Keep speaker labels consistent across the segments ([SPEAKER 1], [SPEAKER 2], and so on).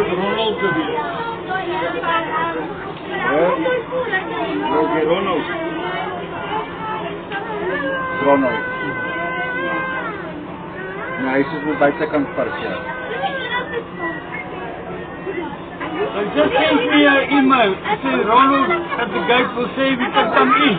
[SPEAKER 1] Ronald weer. Ronald. Ronald. Nee, hij zit weer buitenkant parkeren.
[SPEAKER 2] I just sent me an email. It says Ronald at the gate will say we can come in.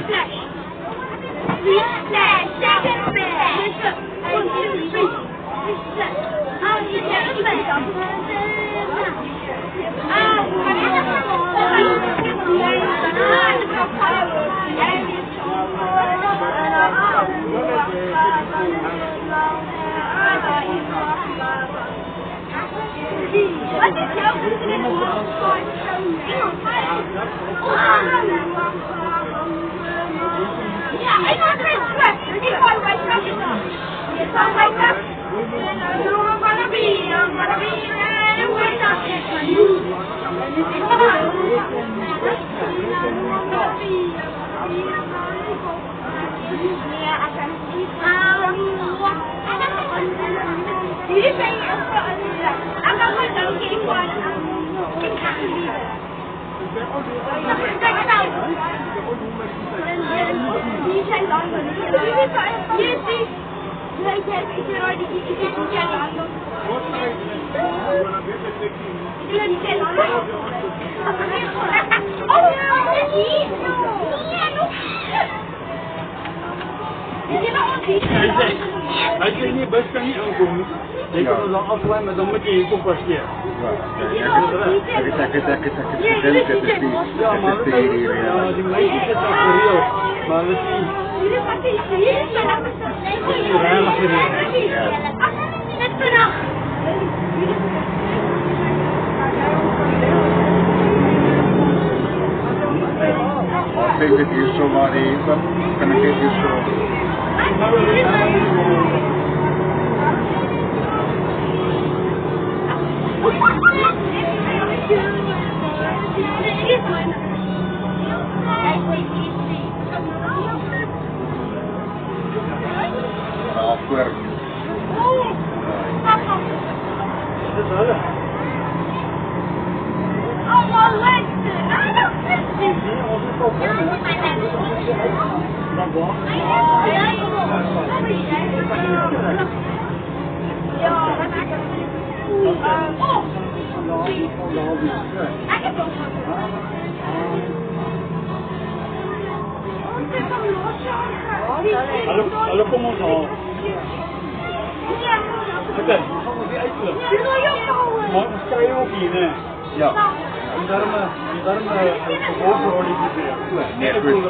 [SPEAKER 2] Als je niet best kan niet aankomen, dan kan je dan afwijken, maar dan moet je hier passeren. Ja, maar die meisjes zitten achter maar dat is niet reinig gereden.
[SPEAKER 1] Ik denk dat hier zo maar even, kan ik even zo. Afwerk.
[SPEAKER 2] Hallo, kom ons al. Oké, dan gaan we weer uitvluchten. Maar dan sta je ook hier, hè?
[SPEAKER 1] Ja.
[SPEAKER 2] En daarom vervolgen we niet
[SPEAKER 1] Nee, goed.